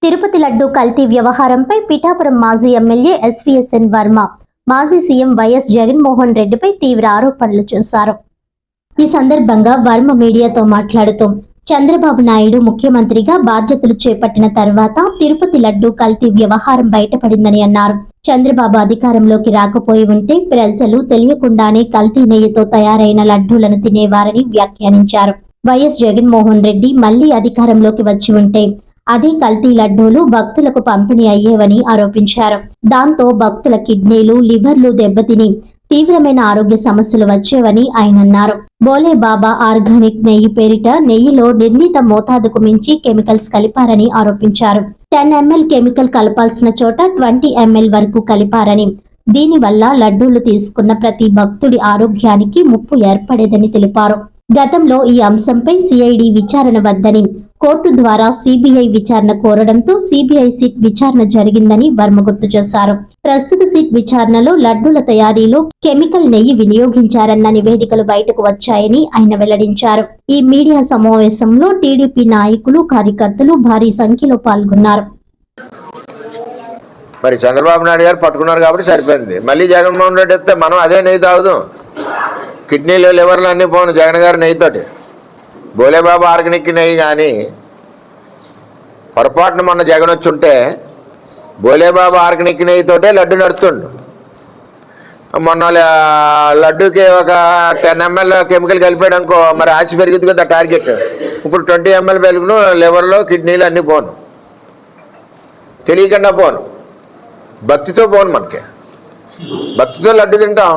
తిరుపతి లడ్డు కల్తీ వ్యవహారంపై పిఠాపురం మాజీ ఎమ్మెల్యే ఎస్వీఎస్ఎన్ వర్మ మాజీ సీఎం వైఎస్ జగన్మోహన్ రెడ్డిపై తీవ్ర ఆరోపణలు చేశారు. ఈ సందర్భంగా వర్మ మీడియాతో మాట్లాడుతూ చంద్రబాబు నాయుడు ముఖ్యమంత్రిగా బాధ్యతలు చేపట్టిన తర్వాత తిరుపతి లడ్డు కల్తీ వ్యవహారం బయటపడిందని అన్నారు. చంద్రబాబు అధికారంలోకి రాకపోయి ఉంటే ప్రజలు తెలియకుండానే కల్తీ నెయ్యితో తయారైన లడ్డూలను తినేవారని వ్యాఖ్యానించారు. వైఎస్ జగన్మోహన్ రెడ్డి మళ్లీ అధికారంలోకి వచ్చి ఉంటే అదే కల్తీ లడ్డూలు భక్తులకు పంపిణీ అయ్యేవని ఆరోపించారు. దాంతో భక్తుల కిడ్నీలు, లివర్లు దెబ్బతిని తీవ్రమైన ఆరోగ్య సమస్యలు వచ్చేవని ఆయన అన్నారు. బోలే బాబా ఆర్గానిక్ నెయ్యి పేరిట నెయ్యిలో నిర్ణీత మోతాదుకు మించి కెమికల్స్ కలిపారని ఆరోపించారు. 10 ml కెమికల్ కలపాల్సిన చోట 20 ml వరకు కలిపారని, దీనివల్ల లడ్డూలు తీసుకున్న ప్రతి భక్తుడి ఆరోగ్యానికి ముప్పు ఏర్పడేదని తెలిపారు. గతంలో ఈ అంశంపై సిఐడి విచారణ వద్దని కోర్టు ద్వారా సిబిఐ విచారణ కోరడంతో సిబిఐ సిట్ విచారణ జరిగిందని వర్మ గుర్తు చేశారు. ప్రస్తుత సిట్ విచారణలో లడ్డూల తయారీలో కెమికల్ నెయ్యి వినియోగించారన్న నివేదికలు బయటకు వచ్చాయని ఆయన వెల్లడించారు. ఈ మీడియా సమావేశంలో టీడీపీ నాయకులు, కార్యకర్తలు భారీ సంఖ్యలో పాల్గొన్నారు. మరి చంద్రబాబు నాయుడు గారు పట్టుకున్నారు కాబట్టి సరిపోయింది. మళ్ళీ జగన్మోహన్ రెడ్డి వస్తే మనం అదే నెయ్యి తాగుదాం. కిడ్నీలు, లివర్లు అన్నీ పోను జగన్ గారి నెయ్యితోటి. బోలేబాబా ఆర్గానిక్ నెయ్యి కానీ పొరపాటున మొన్న జగన్ వచ్చి ఉంటే బోలేబాబా ఆర్గానిక్ నెయ్యితోటే లడ్డు నడుతుండు. మొన్న లడ్డూకి ఒక 10 ml కెమికల్ కలిపాడు అనుకో, మరి ఆశ పెరిగింది కదా టార్గెట్. ఇప్పుడు 20 ml పెరుగును, లివర్లో కిడ్నీలు అన్నీ పోను, తెలియకుండా పోను, భక్తితో పోను. మనకి భక్తితో లడ్డు తింటాం.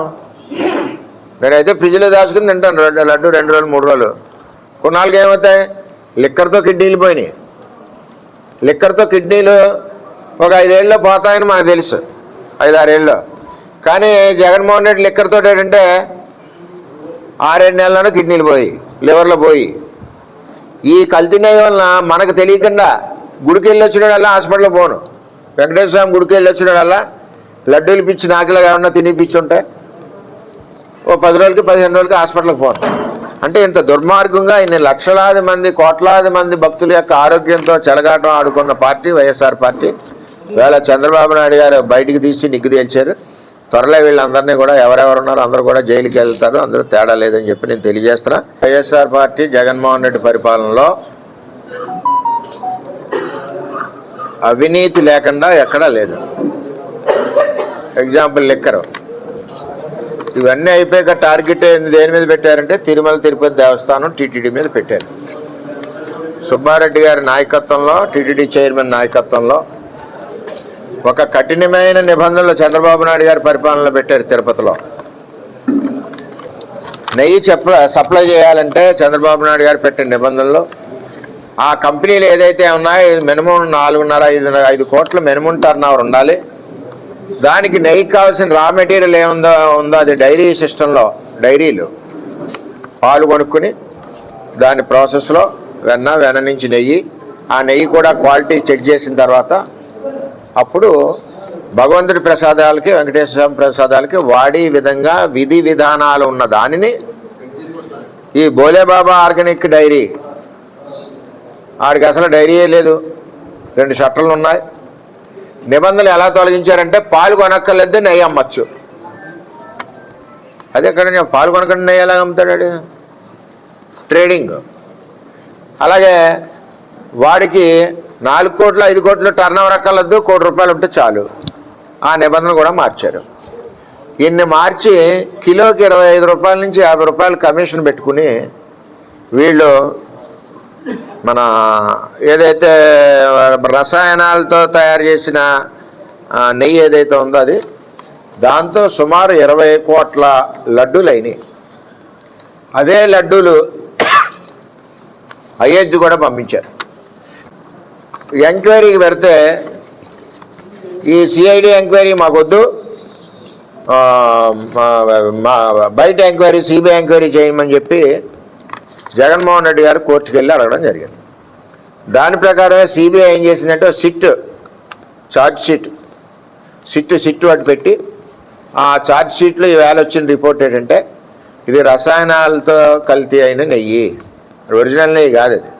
నేనైతే ఫ్రిడ్జ్లో దాచుకుని తింటాను లడ్డు 2 రోజులు 3 రోజులు. కొన్నాళ్ళకి ఏమవుతాయి, లిక్కర్తో కిడ్నీలు పోయినాయి. లిక్కర్తో కిడ్నీలు ఒక 5 ఏళ్ళలో పోతాయని మనకు తెలుసు, 5-6 ఏళ్ళలో. కానీ జగన్మోహన్ రెడ్డి లిక్కర్తో ఏంటంటే 6-7 నెలల్లోనే కిడ్నీలు పోయి, లివర్లో పోయి. ఈ కల్తీ నెయ్యి వలన మనకు తెలియకుండా గుడికి వెళ్ళి వచ్చినాడల్లా హాస్పిటల్లో పోను. వెంకటేశ్వర స్వామి గుడికి వెళ్ళి వచ్చినాడల్లా లడ్డూలు పిచ్చి నాకులాగా ఏమన్నా తినిపించి ఉంటాయి. ఓ 10 రోజులకి 15 రోజులకి హాస్పిటల్కి పోను. అంటే ఇంత దుర్మార్గంగా ఇన్ని లక్షలాది మంది, కోట్లాది మంది భక్తుల యొక్క ఆరోగ్యంతో చెలగాటం ఆడుకున్న పార్టీ వైఎస్ఆర్ పార్టీ. వేళ చంద్రబాబు నాయుడు గారు బయటికి తీసి నిగ్గు తేల్చారు. త్వరలో వీళ్ళందరినీ కూడా ఎవరెవరు ఉన్నారో అందరూ కూడా జైలుకి వెళ్తారు, అందరూ తేడా లేదని చెప్పి నేను తెలియజేస్తున్నా. వైఎస్ఆర్ పార్టీ జగన్మోహన్ రెడ్డి పరిపాలనలో అవినీతి లేకుండా ఎక్కడా లేదు. Example liquor. ఇవన్నీ అయిపోయాక టార్గెట్ దేని మీద పెట్టారంటే తిరుమల తిరుపతి దేవస్థానం టీటీడీ మీద పెట్టారు. సుబ్బారెడ్డి గారి నాయకత్వంలో, టీటీడీ చైర్మన్ నాయకత్వంలో ఒక కఠినమైన నిబంధనలు చంద్రబాబు నాయుడు గారి పరిపాలనలో పెట్టారు. తిరుపతిలో నెయ్యి సప్లై చేయాలంటే చంద్రబాబు నాయుడు గారు పెట్టిన నిబంధనలు, ఆ కంపెనీలు ఏదైతే ఉన్నాయో మినిమం 4.5 కోట్ల మినిమం టర్న్ ఓవర్ ఉండాలి. దానికి నెయ్యికి కావాల్సిన రా మెటీరియల్ ఏముందో అది డైరీ సిస్టంలో, డైరీలు పాలు కొనుక్కుని దాని ప్రాసెస్లో వెన్న నుంచి నెయ్యి, ఆ నెయ్యి కూడా క్వాలిటీ చెక్ చేసిన తర్వాత అప్పుడు భగవంతుడి ప్రసాదాలకి, వెంకటేశ్వర స్వామి ప్రసాదాలకి వాడి విధంగా విధి విధానాలు ఉన్న దానిని ఈ బోలేబాబా ఆర్గానిక్ డైరీ, ఆడికి అసలు డైరీయే లేదు, 2 షట్టర్లు ఉన్నాయి. నిబంధనలు ఎలా తొలగించారంటే పాలు కొనక్కర్లేదు, నెయ్యి అమ్మచ్చు. అదే ఎక్కడ పాలు కొనకుండా నెయ్యి ఎలా అమ్ముతాడు? ట్రేడింగ్. అలాగే వాడికి 4 కోట్లు 5 కోట్లు టర్న్ ఓవర్ అక్కర్లేదు, 1 కోటి రూపాయలు ఉంటే చాలు. ఆ నిబంధన కూడా మార్చారు. ఇన్ని మార్చి కిలోకి 25 రూపాయల నుంచి 50 రూపాయలు కమిషన్ పెట్టుకుని వీళ్ళు మన ఏదైతే రసాయనాలతో తయారు చేసిన నెయ్యి ఏదైతే ఉందో అది, దాంతో సుమారు 20 కోట్ల లడ్డూలు అయినాయి. అదే లడ్డూలు అయోధ్య కూడా పంపించారు. ఎంక్వైరీకి పెడితే ఈ సిఐడి ఎంక్వైరీ మాకొద్దు, బయట ఎంక్వైరీ సిబిఐ ఎంక్వైరీ చేయమని చెప్పి జగన్మోహన్ రెడ్డి గారు కోర్టుకు వెళ్ళి అడగడం జరిగింది. దాని ప్రకారమే సిబిఐ ఏం చేసిందంటే ఛార్జ్ షీట్ వాటి పెట్టి ఆ ఛార్జ్ షీట్లో ఈవేళ వచ్చిన రిపోర్ట్ ఏంటంటే ఇది రసాయనాలతో కల్తీ అయిన నెయ్యి, ఒరిజినల్ నెయ్యి కాదు, అది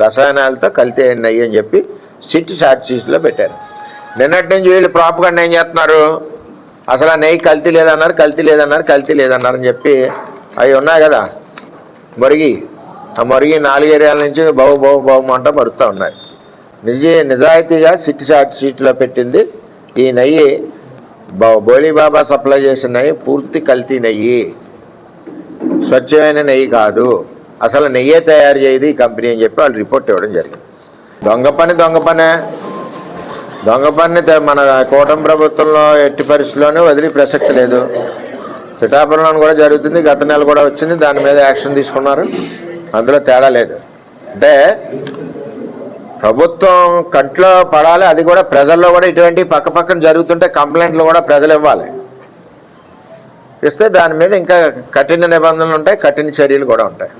రసాయనాలతో కల్తీ అయిన నెయ్యి అని చెప్పి సిట్ షార్ట్ షీట్లో పెట్టారు. నిన్నటి నుంచి వీళ్ళు ప్రాపగండా ఏం చేస్తున్నారు, అసలు ఆ నెయ్యి కల్తీ లేదన్నారు, కల్తీ లేదన్నారు, కల్తీ లేదన్నారు అని చెప్పి అవి ఉన్నాయి కదా మరిగి, ఆ మరిగి 4 ఏరియాల నుంచి బావు అంట మరుగుతూ ఉన్నాయి. నిజాయితీగా సిట్ షార్ట్ షీట్లో పెట్టింది ఈ నెయ్యి బోలీబాబా సప్లై చేసిన నెయ్యి పూర్తి కల్తీ నెయ్యి, స్వచ్ఛమైన నెయ్యి కాదు, అసలు నెయ్యే తయారు చేయదు ఈ కంపెనీ అని చెప్పి వాళ్ళు రిపోర్ట్ ఇవ్వడం జరిగింది. దొంగ పని మన కూటమి ప్రభుత్వంలో ఎట్టి పరిస్థితుల్లోనే వదిలే ప్రసక్తి లేదు. పిఠాపురంలో కూడా జరుగుతుంది, గత నెల కూడా వచ్చింది, దాని మీద యాక్షన్ తీసుకున్నారు, అందులో తేడా లేదు. అంటే ప్రభుత్వం కంట్లో పడాలి, అది కూడా ప్రజల్లో కూడా ఇటువంటి పక్కన జరుగుతుంటే కంప్లైంట్లు కూడా ప్రజలు ఇవ్వాలి, ఇస్తే దాని మీద ఇంకా కఠిన నిబంధనలు ఉంటాయి, కఠిన చర్యలు కూడా ఉంటాయి.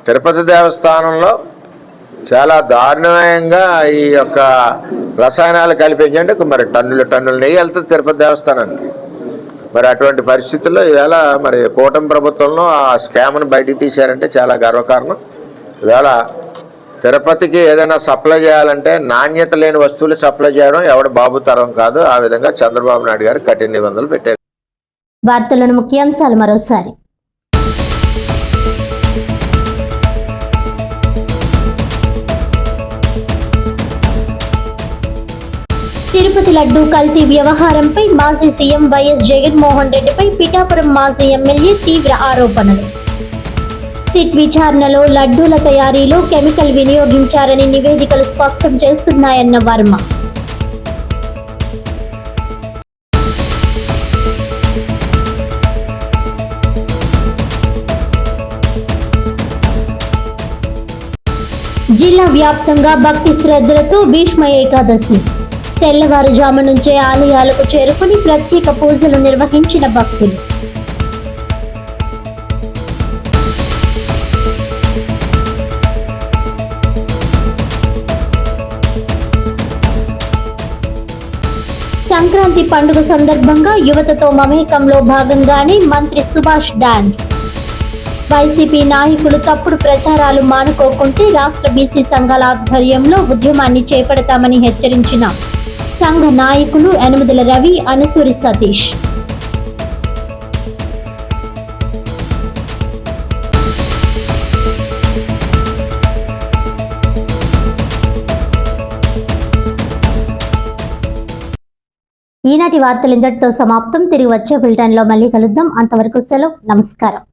తిరుపతి దేవస్థానంలో చాలా దారుణంగా ఈ యొక్క రసాయనాలు కల్పించండి, మరి టన్నుల నెయ్యి వెళ్తుంది తిరుపతి దేవస్థానానికి. మరి అటువంటి పరిస్థితుల్లో ఈవేళ మరి కూటమి ప్రభుత్వంలో ఆ స్కామ్ను బయటికి తీశారంటే చాలా గర్వకారణం. ఈవేళ తిరుపతికి ఏదైనా సప్లై చేయాలంటే నాణ్యత లేని వస్తువులు సప్లై చేయడం ఎవడు బాబు తరం కాదు. ఆ విధంగా చంద్రబాబు నాయుడు గారు కఠిన నిబంధనలు పెట్టారు. వార్తలను ముఖ్యాంశాలు మరోసారి. తిరుపతి లడ్డూ కల్తీ వ్యవహారంపై మాజీ సీఎం వైఎస్ జగన్మోహన్ రెడ్డిపై పిఠాపురం మాజీ ఎమ్మెల్యే తీవ్ర ఆరోపణలు. సిట్ విచారణలో లడ్డూల తయారీలో కెమికల్ వినియోగించారని నివేదికలు స్పష్టం చేస్తున్నాయన్న వర్మ. జిల్లా వ్యాప్తంగా భక్తి శ్రద్ధలతో భీష్మ ఏకాదశి. తెల్లవారుజాము నుంచే ఆలయాలకు చేరుకుని ప్రత్యేక పూజలు నిర్వహించిన భక్తులు. సంక్రాంతి పండుగ సందర్భంగా యువతతో మమేకంలో భాగంగానే మంత్రి సుభాష్ డాన్స్. వైసీపీ నాయకులు తప్పుడు ప్రచారాలు మానుకోకుంటే రాష్ట్ర బీసీ సంఘాల ఆధ్వర్యంలో ఉద్యమాన్ని చేపడతామని హెచ్చరించిన సంఘ నాయకులు యనమదల రవి, అనసూరి సతీష్. ఈనాటి వార్తలు ఇంతటితో సమాప్తం. తిరిగి వచ్చే బులెటిన్లో మళ్ళీ కలుద్దాం. అంతవరకు సెలవు. నమస్కారం.